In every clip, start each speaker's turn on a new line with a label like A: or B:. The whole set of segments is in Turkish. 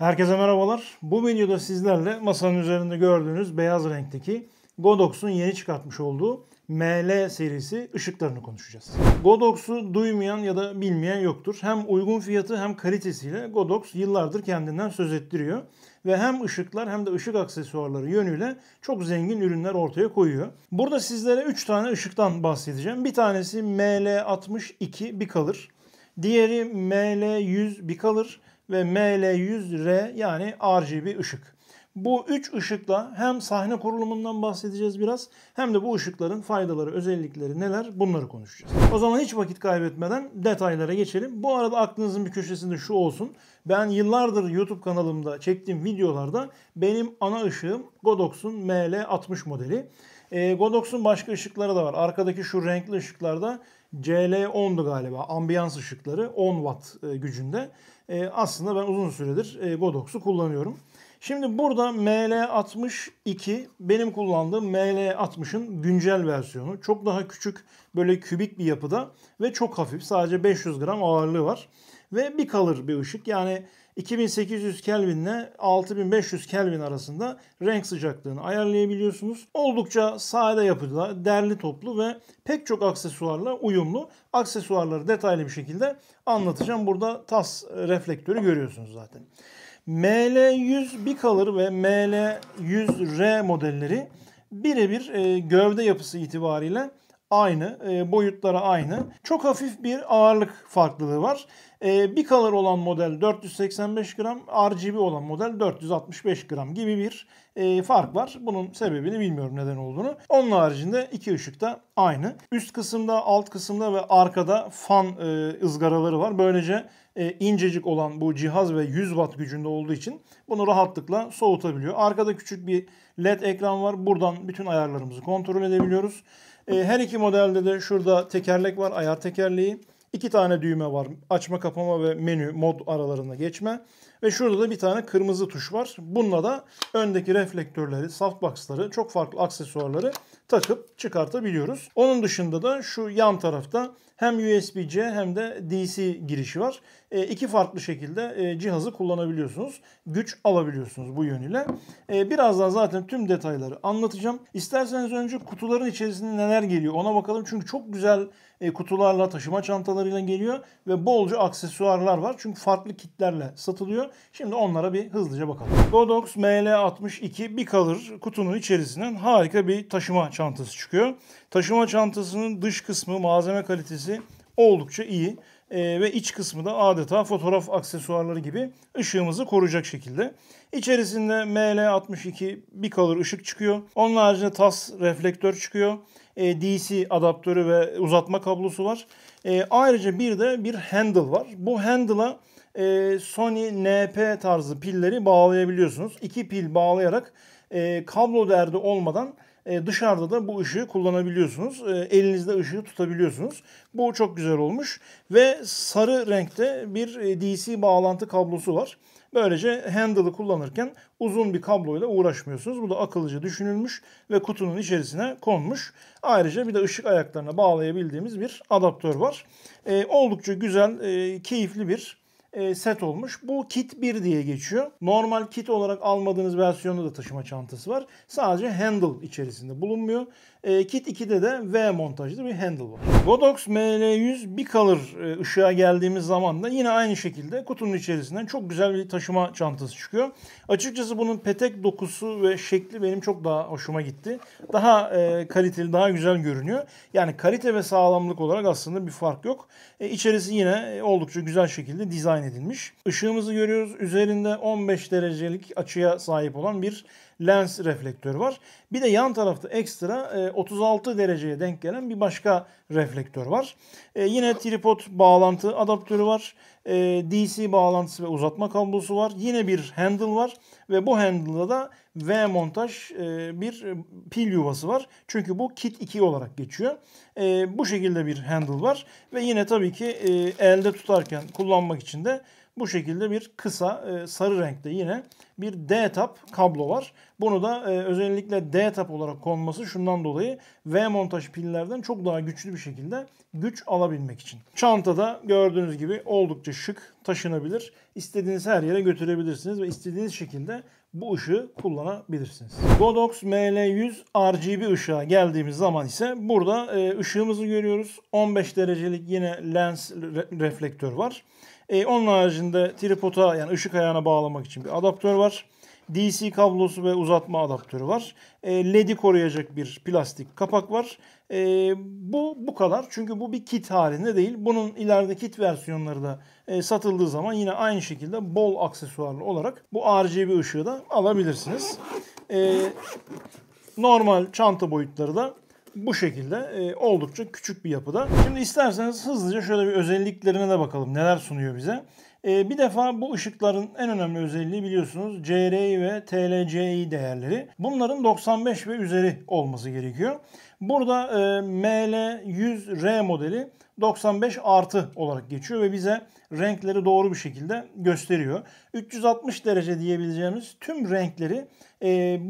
A: Herkese merhabalar. Bu videoda sizlerle masanın üzerinde gördüğünüz beyaz renkteki Godox'un yeni çıkartmış olduğu ML serisi ışıklarını konuşacağız. Godox'u duymayan ya da bilmeyen yoktur. Hem uygun fiyatı hem kalitesiyle Godox yıllardır kendinden söz ettiriyor. Ve hem ışıklar hem de ışık aksesuarları yönüyle çok zengin ürünler ortaya koyuyor. Burada sizlere 3 tane ışıktan bahsedeceğim. Bir tanesi ML62 Bicolor. Diğeri ML100 Bicolor ve ML100R yani RGB ışık. Bu 3 ışıkla hem sahne kurulumundan bahsedeceğiz biraz hem de bu ışıkların faydaları, özellikleri neler bunları konuşacağız. O zaman hiç vakit kaybetmeden detaylara geçelim. Bu arada aklınızın bir köşesinde şu olsun. Ben yıllardır YouTube kanalımda çektiğim videolarda benim ana ışığım Godox'un ML60 modeli. Godox'un başka ışıkları da var. Arkadaki şu renkli ışıklarda CL10'du galiba. Ambiyans ışıkları 10 watt gücünde. Aslında ben uzun süredir Godox'u kullanıyorum. Şimdi burada ML62 benim kullandığım ML60'ın güncel versiyonu. Çok daha küçük, böyle kübik bir yapıda ve çok hafif. Sadece 500 gram ağırlığı var. Ve Bicolor bir ışık. Yani 2800 Kelvin ile 6500 Kelvin arasında renk sıcaklığını ayarlayabiliyorsunuz. Oldukça sade yapıda, derli toplu ve pek çok aksesuarla uyumlu. Aksesuarları detaylı bir şekilde anlatacağım. Burada tas reflektörü görüyorsunuz zaten. ML100 Bicolor ve ML100R modelleri birebir gövde yapısı itibariyle aynı, boyutları aynı. Çok hafif bir ağırlık farklılığı var. Bicolor olan model 485 gram, RGB olan model 465 gram gibi bir fark var. Bunun sebebini bilmiyorum neden olduğunu. Onun haricinde iki ışık da aynı. Üst kısımda, alt kısımda ve arkada fan ızgaraları var. Böylece incecik olan bu cihaz ve 100 watt gücünde olduğu için bunu rahatlıkla soğutabiliyor. Arkada küçük bir LED ekran var. Buradan bütün ayarlarımızı kontrol edebiliyoruz. Her iki modelde de şurada tekerlek var, ayar tekerleği. 2 tane düğme var. Açma, kapama ve menü mod aralarında geçme. Ve şurada da bir tane kırmızı tuş var. Bununla da öndeki reflektörleri, softbox'ları, çok farklı aksesuarları takıp çıkartabiliyoruz. Onun dışında da şu yan tarafta hem USB-C hem de DC girişi var. İki farklı şekilde cihazı kullanabiliyorsunuz. Güç alabiliyorsunuz bu yönüyle. Birazdan zaten tüm detayları anlatacağım. İsterseniz önce kutuların içerisinde neler geliyor ona bakalım. Çünkü çok güzel kutularla, taşıma çantalarıyla geliyor ve bolca aksesuarlar var. Çünkü farklı kitlerle satılıyor. Şimdi onlara bir hızlıca bakalım. Godox ML62 Bicolor kutunun içerisinden harika bir taşıma çantası çıkıyor. Taşıma çantasının dış kısmı, malzeme kalitesi oldukça iyi. Ve iç kısmı da adeta fotoğraf aksesuarları gibi ışığımızı koruyacak şekilde. İçerisinde ML62 Bicolor ışık çıkıyor. Onun haricinde tas reflektör çıkıyor. DC adaptörü ve uzatma kablosu var. Ayrıca bir de bir handle var. Bu handle'a Sony NP tarzı pilleri bağlayabiliyorsunuz. 2 pil bağlayarak kablo derdi olmadan dışarıda da bu ışığı kullanabiliyorsunuz. Elinizde ışığı tutabiliyorsunuz. Bu çok güzel olmuş. Ve sarı renkte bir DC bağlantı kablosu var. Böylece handle'ı kullanırken uzun bir kabloyla uğraşmıyorsunuz. Bu da akıllıca düşünülmüş ve kutunun içerisine konmuş. Ayrıca bir de ışık ayaklarına bağlayabildiğimiz bir adaptör var. Oldukça güzel, keyifli bir set olmuş. Bu kit 1 diye geçiyor. Normal kit olarak almadığınız versiyonda da taşıma çantası var. Sadece handle içerisinde bulunmuyor. Kit 2'de de V montajlı bir handle var. Godox ML100 Bicolor ışığa geldiğimiz zaman da yine aynı şekilde kutunun içerisinden çok güzel bir taşıma çantası çıkıyor. Açıkçası bunun petek dokusu ve şekli benim çok daha hoşuma gitti. Daha kaliteli, daha güzel görünüyor. Yani kalite ve sağlamlık olarak aslında bir fark yok. İçerisi yine oldukça güzel şekilde dizayn edilmiş. Işığımızı görüyoruz. Üzerinde 15 derecelik açıya sahip olan bir lens reflektörü var. Bir de yan tarafta ekstra 36 dereceye denk gelen bir başka reflektör var. Yine tripod bağlantı adaptörü var. DC bağlantısı ve uzatma kablosu var. Yine bir handle var ve bu handle'da da V montaj bir pil yuvası var. Çünkü bu kit 2 olarak geçiyor. Bu şekilde bir handle var ve yine tabii ki elde tutarken kullanmak için de bu şekilde bir kısa sarı renkte yine bir D-tap kablo var. Bunu da özellikle D-tap olarak konması şundan dolayı V-montaj pillerden çok daha güçlü bir şekilde güç alabilmek için. Çantada gördüğünüz gibi oldukça şık, taşınabilir. İstediğiniz her yere götürebilirsiniz ve istediğiniz şekilde bu ışığı kullanabilirsiniz. Godox ML100 RGB ışığa geldiğimiz zaman ise burada ışığımızı görüyoruz. 15 derecelik yine lens reflektör var. Onun haricinde tripoda yani ışık ayağına bağlamak için bir adaptör var. DC kablosu ve uzatma adaptörü var. LED'i koruyacak bir plastik kapak var. Bu kadar. Çünkü bu bir kit halinde değil. Bunun ileride kit versiyonları da satıldığı zaman yine aynı şekilde bol aksesuarlı olarak bu RGB ışığı da alabilirsiniz. Normal çanta boyutları da bu şekilde oldukça küçük bir yapıda. Şimdi isterseniz hızlıca şöyle bir özelliklerine de bakalım. Neler sunuyor bize. Bir defa bu ışıkların en önemli özelliği biliyorsunuz CRI ve TLCI değerleri. Bunların 95 ve üzeri olması gerekiyor. Burada ML100R modeli 95 artı olarak geçiyor ve bize renkleri doğru bir şekilde gösteriyor. 360 derece diyebileceğimiz tüm renkleri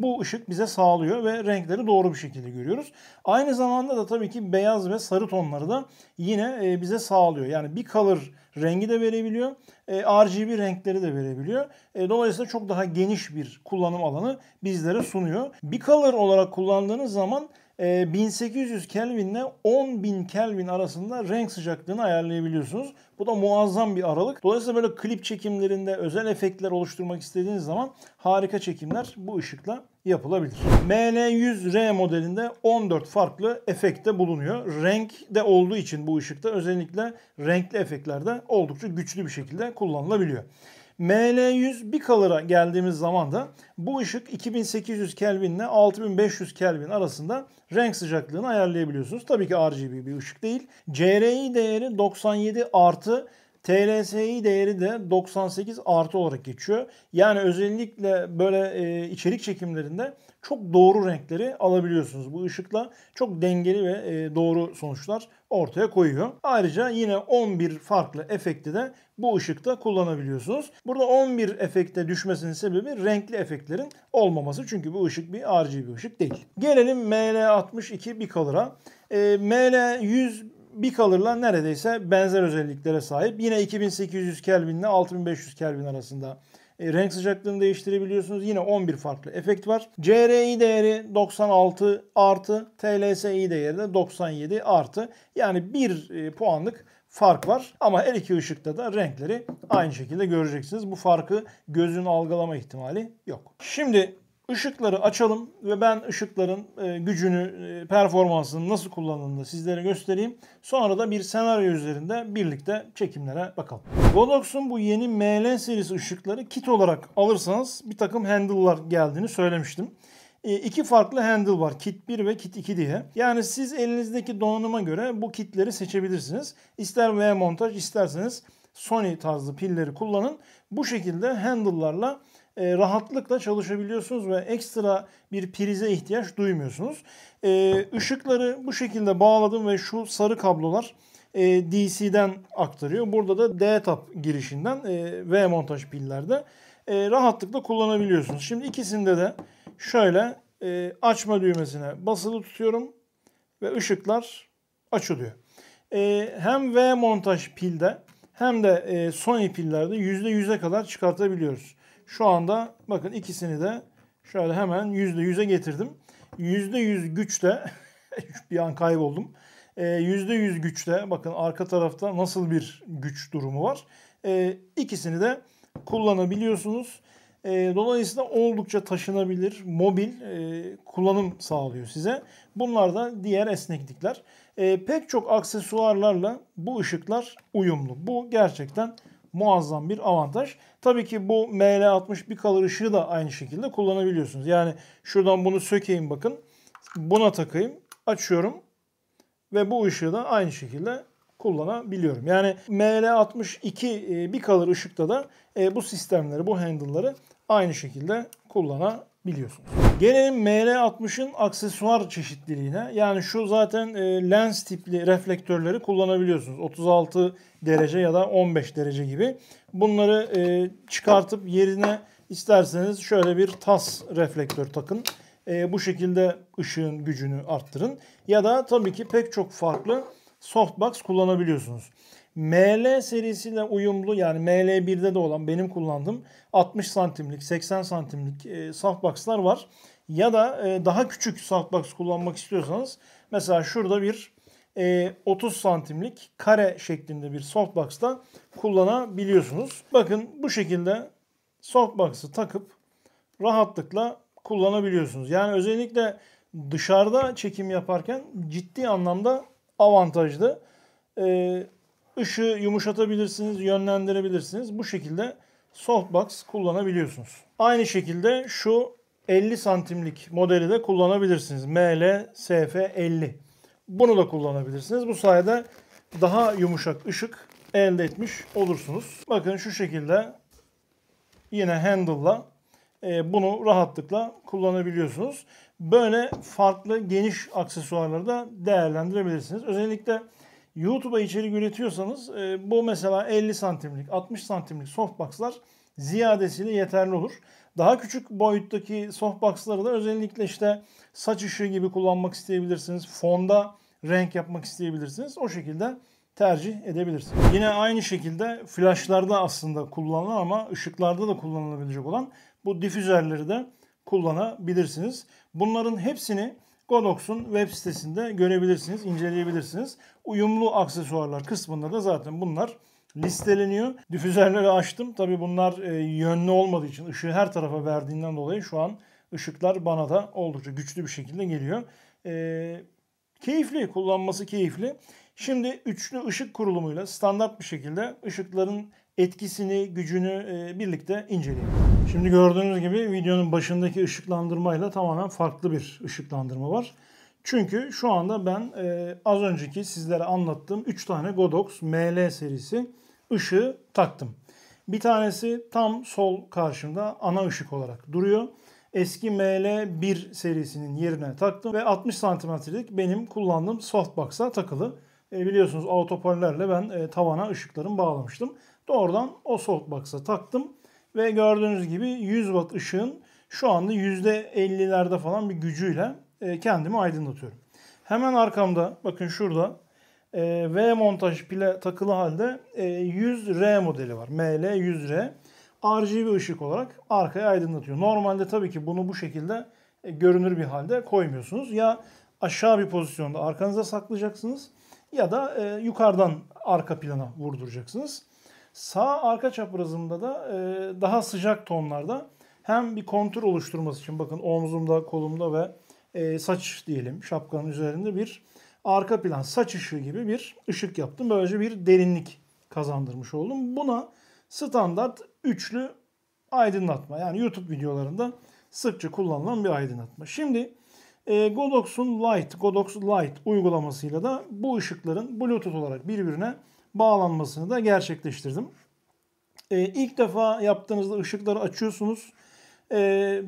A: bu ışık bize sağlıyor ve renkleri doğru bir şekilde görüyoruz. Aynı zamanda da tabii ki beyaz ve sarı tonları da yine bize sağlıyor. Yani bir color rengi de verebiliyor. RGB renkleri de verebiliyor. Dolayısıyla çok daha geniş bir kullanım alanı bizlere sunuyor. Bicolor olarak kullandığınız zaman 1800 Kelvin ile 10.000 Kelvin arasında renk sıcaklığını ayarlayabiliyorsunuz. Bu da muazzam bir aralık. Dolayısıyla böyle klip çekimlerinde özel efektler oluşturmak istediğiniz zaman harika çekimler bu ışıkla yapılabilir. ML100R modelinde 14 farklı efekte bulunuyor. Renk de olduğu için bu ışıkta özellikle renkli efektlerde oldukça güçlü bir şekilde kullanılabiliyor. ML100 Bicolor'a geldiğimiz zaman da bu ışık 2800 Kelvin ile 6500 Kelvin arasında renk sıcaklığını ayarlayabiliyorsunuz. Tabii ki RGB bir ışık değil. CRI değeri 97 artı, TLSI değeri de 98 artı olarak geçiyor. Yani özellikle böyle içerik çekimlerinde çok doğru renkleri alabiliyorsunuz. Bu ışıkla çok dengeli ve doğru sonuçlar ortaya koyuyor. Ayrıca yine 11 farklı efekti de bu ışıkta kullanabiliyorsunuz. Burada 11 efekte düşmesinin sebebi renkli efektlerin olmaması. Çünkü bu ışık bir RGB ışık değil. Gelelim ML62 Bicolor'a. ML100 Bicolor'la neredeyse benzer özelliklere sahip. Yine 2800 Kelvin ile 6500 Kelvin arasında renk sıcaklığını değiştirebiliyorsunuz. Yine 11 farklı efekt var. CRI değeri 96 artı, TLSI değeri de 97 artı. Yani 1 puanlık fark var. Ama her iki ışıkta da renkleri aynı şekilde göreceksiniz. Bu farkı gözün algılama ihtimali yok. Şimdi ışıkları açalım ve ben ışıkların gücünü, performansını nasıl kullanıldığını sizlere göstereyim. Sonra da bir senaryo üzerinde birlikte çekimlere bakalım. Godox'un bu yeni ML serisi ışıkları kit olarak alırsanız bir takım handle'lar geldiğini söylemiştim. İki farklı handle var. Kit 1 ve Kit 2 diye. Yani siz elinizdeki donanıma göre bu kitleri seçebilirsiniz. İster V-montaj isterseniz Sony tarzı pilleri kullanın. Bu şekilde handle'larla rahatlıkla çalışabiliyorsunuz ve ekstra bir prize ihtiyaç duymuyorsunuz. Işıkları bu şekilde bağladım ve şu sarı kablolar DC'den aktarıyor. Burada da D-tap girişinden V-montaj pillerde rahatlıkla kullanabiliyorsunuz. Şimdi ikisinde de şöyle açma düğmesine basılı tutuyorum ve ışıklar açılıyor. Hem V-montaj pilde hem de Sony pillerde %100'e kadar çıkartabiliyoruz. Şu anda bakın ikisini de şöyle hemen %100'e getirdim. %100 güçte bir an kayboldum. %100 güçte bakın arka tarafta nasıl bir güç durumu var. İkisini de kullanabiliyorsunuz. Dolayısıyla oldukça taşınabilir, mobil kullanım sağlıyor size. Bunlar da diğer esneklikler. Pek çok aksesuarlarla bu ışıklar uyumlu. Bu gerçekten muazzam bir avantaj. Tabii ki bu ML60 Bicolor ışığı da aynı şekilde kullanabiliyorsunuz. Yani şuradan bunu sökeyim bakın. Buna takayım, açıyorum ve bu ışığı da aynı şekilde kullanabiliyorum. Yani ML62 Bicolor ışıkta da bu sistemleri, bu handle'ları aynı şekilde kullanabiliyoruz. biliyorsunuz. Gelelim ML60'ın aksesuar çeşitliliğine. Yani şu zaten lens tipli reflektörleri kullanabiliyorsunuz. 36 derece ya da 15 derece gibi. Bunları çıkartıp yerine isterseniz şöyle bir tas reflektör takın. Bu şekilde ışığın gücünü arttırın. Ya da tabii ki pek çok farklı softbox kullanabiliyorsunuz. ML serisiyle uyumlu, yani ML1'de de olan benim kullandığım 60 santimlik, 80 santimlik softbox'lar var. Ya da daha küçük softbox kullanmak istiyorsanız mesela şurada bir 30 santimlik kare şeklinde bir softbox'ta kullanabiliyorsunuz. Bakın bu şekilde softbox'ı takıp rahatlıkla kullanabiliyorsunuz. Yani özellikle dışarıda çekim yaparken ciddi anlamda avantajlı. Işığı yumuşatabilirsiniz, yönlendirebilirsiniz. Bu şekilde softbox kullanabiliyorsunuz. Aynı şekilde şu 50 santimlik modeli de kullanabilirsiniz. ML-SF50. Bunu da kullanabilirsiniz. Bu sayede daha yumuşak ışık elde etmiş olursunuz. Bakın şu şekilde yine handle'la bunu rahatlıkla kullanabiliyorsunuz. Böyle farklı geniş aksesuarları da değerlendirebilirsiniz. Özellikle YouTube'a içerik üretiyorsanız bu mesela 50 santimlik, 60 santimlik softbox'lar ziyadesiyle yeterli olur. Daha küçük boyuttaki softbox'ları da özellikle işte saç ışığı gibi kullanmak isteyebilirsiniz. Fonda renk yapmak isteyebilirsiniz. O şekilde tercih edebilirsiniz. Yine aynı şekilde flashlarda aslında kullanılan ama ışıklarda da kullanılabilecek olan bu difüzörleri de kullanabilirsiniz. Bunların hepsini Godox'un web sitesinde görebilirsiniz, inceleyebilirsiniz. Uyumlu aksesuarlar kısmında da zaten bunlar listeleniyor. Difüzörleri açtım. Tabii bunlar yönlü olmadığı için, ışığı her tarafa verdiğinden dolayı şu an ışıklar bana da oldukça güçlü bir şekilde geliyor. Keyifli, kullanması keyifli. Şimdi üçlü ışık kurulumuyla standart bir şekilde ışıkların etkisini, gücünü birlikte inceleyelim. Şimdi gördüğünüz gibi videonun başındaki ışıklandırmayla tamamen farklı bir ışıklandırma var. Çünkü şu anda ben az önceki sizlere anlattığım 3 tane Godox ML serisi ışığı taktım. Bir tanesi tam sol karşımda ana ışık olarak duruyor. Eski ML1 serisinin yerine taktım ve 60 santimetrelik benim kullandığım softbox'a takılı. Biliyorsunuz autopollerle ben tavana ışıklarımı bağlamıştım. Doğrudan o softbox'a taktım ve gördüğünüz gibi 100 watt ışığın şu anda %50'lerde falan bir gücüyle kendimi aydınlatıyorum. Hemen arkamda bakın şurada V montaj pile takılı halde 100R modeli var. ML100R. RGB ışık olarak arkaya aydınlatıyor. Normalde tabii ki bunu bu şekilde görünür bir halde koymuyorsunuz. Ya aşağı bir pozisyonda arkanıza saklayacaksınız ya da yukarıdan arka plana vurduracaksınız. Sağ arka çaprazımda da daha sıcak tonlarda hem bir kontur oluşturması için bakın omzumda, kolumda ve saç diyelim şapkanın üzerinde bir arka plan saç ışığı gibi bir ışık yaptım. Böylece bir derinlik kazandırmış oldum. Buna standart üçlü aydınlatma, yani YouTube videolarında sıkça kullanılan bir aydınlatma. Şimdi Godox Light uygulamasıyla da bu ışıkların Bluetooth olarak birbirine bağlanmasını da gerçekleştirdim. İlk defa yaptığınızda ışıkları açıyorsunuz.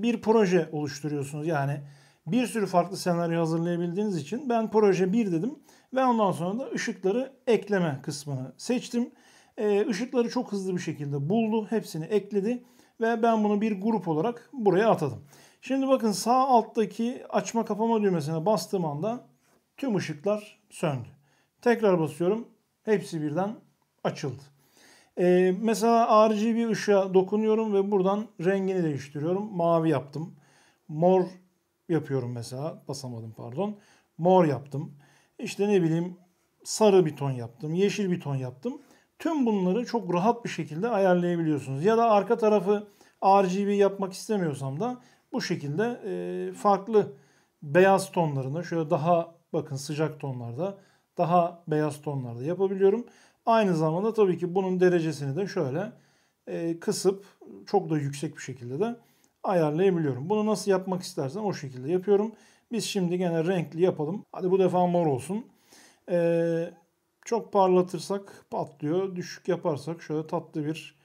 A: Bir proje oluşturuyorsunuz. Yani bir sürü farklı senaryo hazırlayabildiğiniz için ben proje 1 dedim. Ve ondan sonra da ışıkları ekleme kısmını seçtim. Işıkları çok hızlı bir şekilde buldu. Hepsini ekledi. Ve ben bunu bir grup olarak buraya atadım. Şimdi bakın sağ alttaki açma kapama düğmesine bastığım anda tüm ışıklar söndü. Tekrar basıyorum. Hepsi birden açıldı. Mesela RGB ışığa dokunuyorum ve buradan rengini değiştiriyorum. Mavi yaptım. Mor yapıyorum mesela. Basamadım pardon. Mor yaptım. İşte ne bileyim sarı bir ton yaptım. Yeşil bir ton yaptım. Tüm bunları çok rahat bir şekilde ayarlayabiliyorsunuz. Ya da arka tarafı RGB yapmak istemiyorsam da bu şekilde farklı beyaz tonlarında şöyle daha bakın sıcak tonlarda daha beyaz tonlarda yapabiliyorum. Aynı zamanda tabii ki bunun derecesini de şöyle kısıp çok da yüksek bir şekilde de ayarlayabiliyorum. Bunu nasıl yapmak istersem o şekilde yapıyorum. Biz şimdi gene renkli yapalım. Hadi bu defa mor olsun. Çok parlatırsak patlıyor. Düşük yaparsak şöyle tatlı bir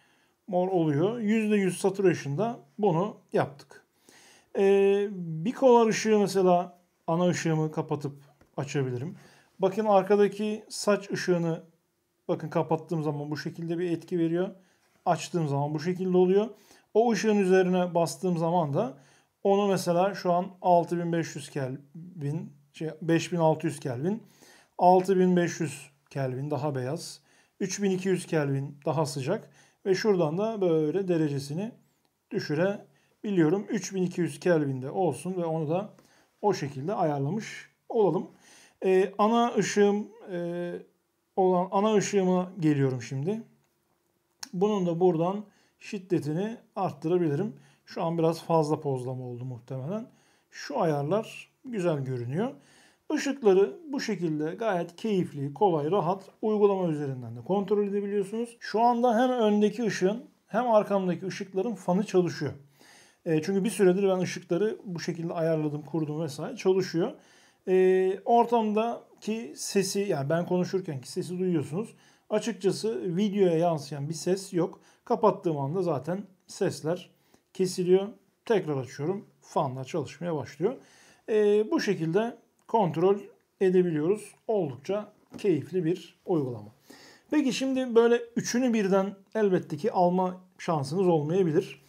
A: mor oluyor. %100 saturation'da bunu yaptık. Bikolor ışığı mesela ana ışığımı kapatıp açabilirim. Bakın arkadaki saç ışığını bakın kapattığım zaman bu şekilde bir etki veriyor. Açtığım zaman bu şekilde oluyor. O ışığın üzerine bastığım zaman da onu mesela şu an 6500 Kelvin, 5600 Kelvin, 6500 Kelvin daha beyaz, 3200 Kelvin daha sıcak ve şuradan da böyle derecesini düşürebiliyorum. 3200 Kelvin'de olsun ve onu da o şekilde ayarlamış olalım. Ana ışığım olan ana ışığıma geliyorum şimdi. Bunun da buradan şiddetini arttırabilirim. Şu an biraz fazla pozlama oldu muhtemelen. Şu ayarlar güzel görünüyor. Işıkları bu şekilde gayet keyifli, kolay, rahat uygulama üzerinden de kontrol edebiliyorsunuz. Şu anda hem öndeki ışığın hem arkamdaki ışıkların fanı çalışıyor. Çünkü bir süredir ben ışıkları bu şekilde ayarladım, kurdum vesaire çalışıyor. Ortamdaki sesi yani ben konuşurkenki sesi duyuyorsunuz. Açıkçası videoya yansıyan bir ses yok. Kapattığım anda zaten sesler kesiliyor. Tekrar açıyorum. Fanlar çalışmaya başlıyor. Bu şekilde kontrol edebiliyoruz. Oldukça keyifli bir uygulama. Peki şimdi böyle üçünü birden elbette ki alma şansınız olmayabilir.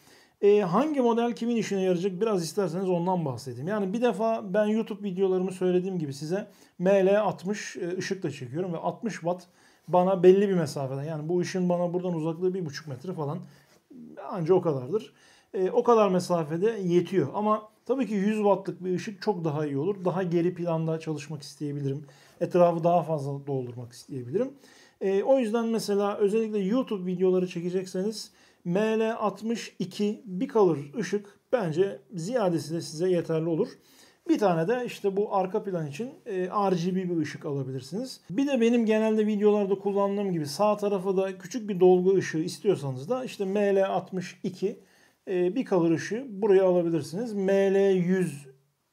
A: Hangi model kimin işine yarayacak biraz isterseniz ondan bahsedeyim. Yani bir defa ben YouTube videolarımı söylediğim gibi size ML60 ışıkla çekiyorum ve 60 Watt bana belli bir mesafeden yani bu ışın bana buradan uzaklığı 1,5 metre falan anca o kadardır. O kadar mesafede yetiyor ama tabii ki 100 wattlık bir ışık çok daha iyi olur. Daha geri planda çalışmak isteyebilirim. Etrafı daha fazla doldurmak isteyebilirim. O yüzden mesela özellikle YouTube videoları çekecekseniz ML62 Bicolor ışık bence ziyadesi de size yeterli olur. Bir tane de işte bu arka plan için RGB bir ışık alabilirsiniz. Bir de benim genelde videolarda kullandığım gibi sağ tarafa da küçük bir dolgu ışığı istiyorsanız da işte ML62 Bicolor ışığı buraya alabilirsiniz. ML100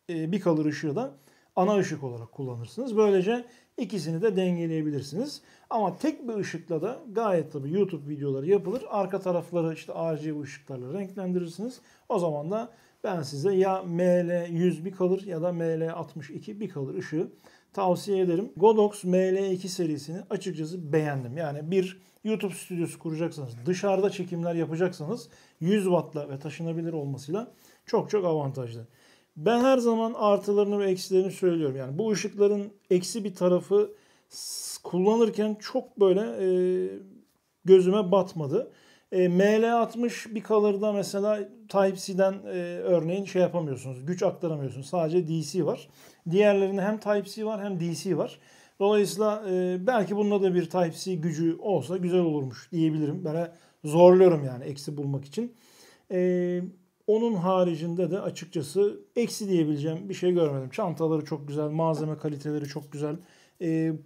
A: Bicolor ışığı da ana ışık olarak kullanırsınız. Böylece ikisini de dengeleyebilirsiniz. Ama tek bir ışıkla da gayet tabii YouTube videoları yapılır. Arka tarafları işte RGB ışıklarla renklendirirsiniz. O zaman da ben size ya ML100 Bicolor ya da ML62 Bicolor ışığı tavsiye ederim. Godox ML2 serisini açıkçası beğendim. Yani bir YouTube stüdyosu kuracaksanız, dışarıda çekimler yapacaksanız 100 wattla ve taşınabilir olmasıyla çok çok avantajlı. Ben her zaman artılarını ve eksilerini söylüyorum. Yani bu ışıkların eksi bir tarafı kullanırken çok böyle gözüme batmadı. ML60 Bicolor'da mesela Type-C'den örneğin şey yapamıyorsunuz. Güç aktaramıyorsunuz. Sadece DC var. Diğerlerinde hem Type-C var hem DC var. Dolayısıyla belki bunda da bir Type-C gücü olsa güzel olurmuş diyebilirim. Ben zorluyorum yani eksi bulmak için. Onun haricinde de açıkçası eksi diyebileceğim bir şey görmedim. Çantaları çok güzel, malzeme kaliteleri çok güzel.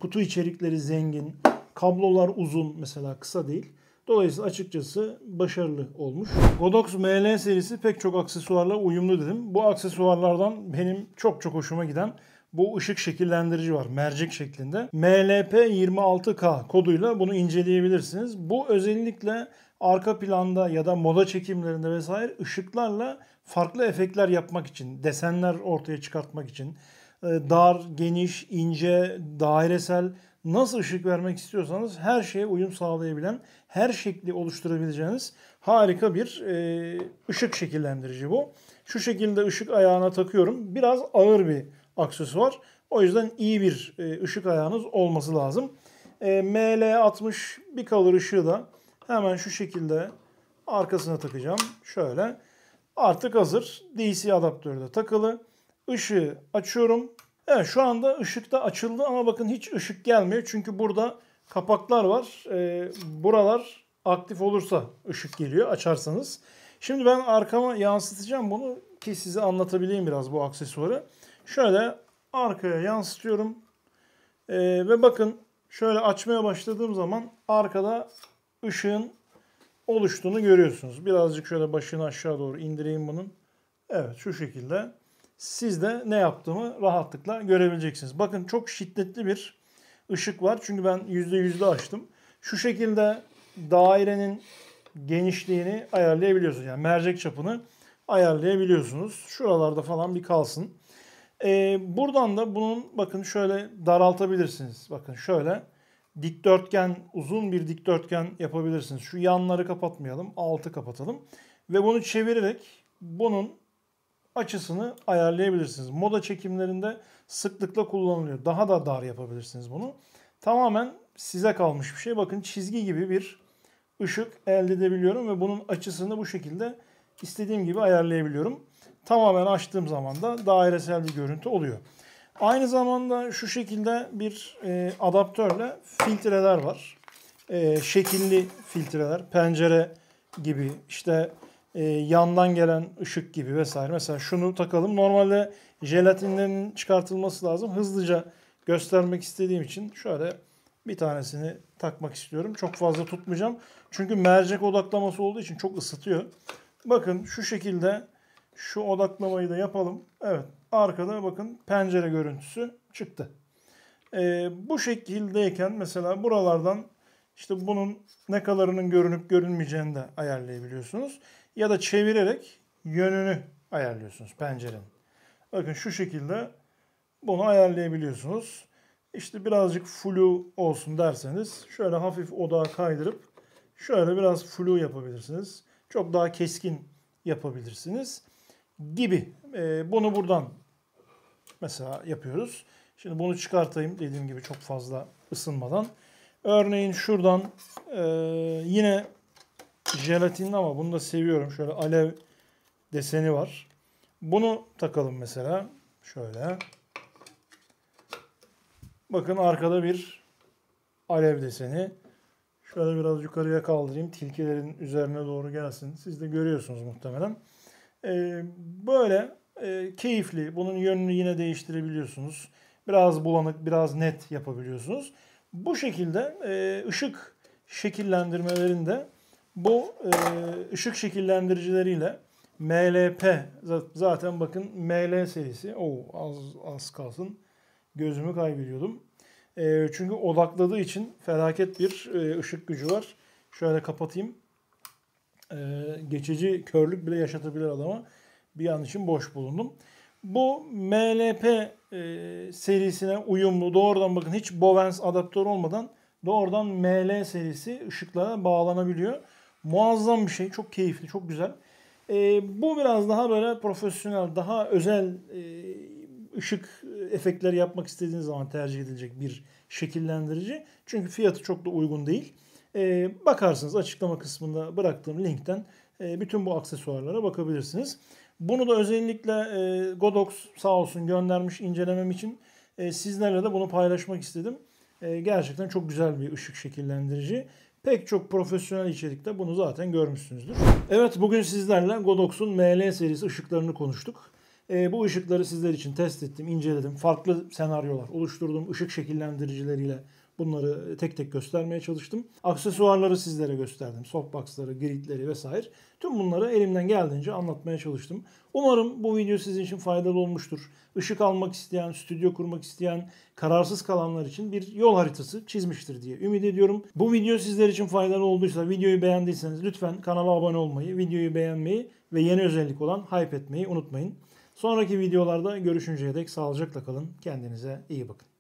A: Kutu içerikleri zengin. Kablolar uzun mesela kısa değil. Dolayısıyla açıkçası başarılı olmuş. Godox ML serisi pek çok aksesuarla uyumlu dedim. Bu aksesuarlardan benim çok çok hoşuma giden bu ışık şekillendirici var. Mercek şeklinde. MLP26K koduyla bunu inceleyebilirsiniz. Bu özellikle arka planda ya da moda çekimlerinde vesaire ışıklarla farklı efektler yapmak için, desenler ortaya çıkartmak için dar, geniş, ince, dairesel nasıl ışık vermek istiyorsanız her şeye uyum sağlayabilen, her şekli oluşturabileceğiniz harika bir ışık şekillendirici bu. Şu şekilde ışık ayağına takıyorum. Biraz ağır bir aksesuar. O yüzden iyi bir ışık ayağınız olması lazım. ML60 Bicolor ışığı da hemen şu şekilde arkasına takacağım. Şöyle. Artık hazır. DC adaptörü de takılı. Işığı açıyorum. Evet şu anda ışık da açıldı ama bakın hiç ışık gelmiyor. Çünkü burada kapaklar var. Buralar aktif olursa ışık geliyor açarsanız. Şimdi ben arkama yansıtacağım bunu ki size anlatabileyim biraz bu aksesuarı. Şöyle arkaya yansıtıyorum. Ve bakın şöyle açmaya başladığım zaman arkada ışığın oluştuğunu görüyorsunuz. Birazcık şöyle başını aşağı doğru indireyim bunun. Evet şu şekilde. Siz de ne yaptığımı rahatlıkla görebileceksiniz. Bakın çok şiddetli bir ışık var. Çünkü ben %100'de açtım. Şu şekilde dairenin genişliğini ayarlayabiliyorsunuz. Yani mercek çapını ayarlayabiliyorsunuz. Şuralarda falan bir kalsın. Buradan da bunun bakın şöyle daraltabilirsiniz. Bakın şöyle dikdörtgen, uzun bir dikdörtgen yapabilirsiniz. Şu yanları kapatmayalım, altı kapatalım. Ve bunu çevirerek bunun açısını ayarlayabilirsiniz. Moda çekimlerinde sıklıkla kullanılıyor. Daha da dar yapabilirsiniz bunu. Tamamen size kalmış bir şey. Bakın çizgi gibi bir ışık elde edebiliyorum ve bunun açısını bu şekilde istediğim gibi ayarlayabiliyorum. Tamamen açtığım zaman da dairesel bir görüntü oluyor. Aynı zamanda şu şekilde bir adaptörle filtreler var. Şekilli filtreler, pencere gibi, işte yandan gelen ışık gibi vesaire. Mesela şunu takalım. Normalde jelatinlerin çıkartılması lazım. Hızlıca göstermek istediğim için şöyle bir tanesini takmak istiyorum. Çok fazla tutmayacağım. Çünkü mercek odaklaması olduğu için çok ısıtıyor. Bakın şu şekilde şu odaklamayı da yapalım. Evet, arkada bakın pencere görüntüsü çıktı. Bu şekildeyken mesela buralardan işte bunun ne kadarının görünüp görünmeyeceğini de ayarlayabiliyorsunuz. Ya da çevirerek yönünü ayarlıyorsunuz pencerenin. Bakın şu şekilde bunu ayarlayabiliyorsunuz. İşte birazcık flu olsun derseniz şöyle hafif odağı kaydırıp şöyle biraz flu yapabilirsiniz. Çok daha keskin yapabilirsiniz gibi. Bunu buradan mesela yapıyoruz. Şimdi bunu çıkartayım dediğim gibi çok fazla ısınmadan. Örneğin şuradan yine jelatinli ama bunu da seviyorum. Şöyle alev deseni var. Bunu takalım mesela. Şöyle. Bakın arkada bir alev deseni. Şöyle biraz yukarıya kaldırayım. Tilkilerin üzerine doğru gelsin. Siz de görüyorsunuz muhtemelen. Böyle keyifli. Bunun yönünü yine değiştirebiliyorsunuz. Biraz bulanık, biraz net yapabiliyorsunuz. Bu şekilde ışık şekillendirmelerinde bu ışık şekillendiricileriyle MLP zaten bakın ML serisi. Az kalsın gözümü kaybediyordum. Çünkü odakladığı için felaket bir ışık gücü var. Şöyle kapatayım. Geçici körlük bile yaşatabilir adama. Bir an için boş bulundum. Bu MLP serisine uyumlu doğrudan bakın hiç Bowens adaptör olmadan doğrudan ML serisi ışıklara bağlanabiliyor. Muazzam bir şey. Çok keyifli, çok güzel. Bu biraz daha böyle profesyonel, daha özel ışık efektleri yapmak istediğiniz zaman tercih edilecek bir şekillendirici. Çünkü fiyatı çok da uygun değil. Bakarsınız açıklama kısmında bıraktığım linkten bütün bu aksesuarlara bakabilirsiniz. Bunu da özellikle Godox sağ olsun göndermiş incelemem için sizlerle de bunu paylaşmak istedim. Gerçekten çok güzel bir ışık şekillendirici. Pek çok profesyonel içerikte bunu zaten görmüşsünüzdür. Evet, bugün sizlerle Godox'un ML serisi ışıklarını konuştuk. Bu ışıkları sizler için test ettim, inceledim. Farklı senaryolar oluşturduğum ışık şekillendiricileriyle bunları tek tek göstermeye çalıştım. Aksesuarları sizlere gösterdim. Softbox'ları, gridleri vesaire. Tüm bunları elimden geldiğince anlatmaya çalıştım. Umarım bu video sizin için faydalı olmuştur. Işık almak isteyen, stüdyo kurmak isteyen, kararsız kalanlar için bir yol haritası çizmiştir diye ümit ediyorum. Bu video sizler için faydalı olduysa, videoyu beğendiyseniz lütfen kanala abone olmayı, videoyu beğenmeyi ve yeni özellik olan hype etmeyi unutmayın. Sonraki videolarda görüşünceye dek sağlıcakla kalın. Kendinize iyi bakın.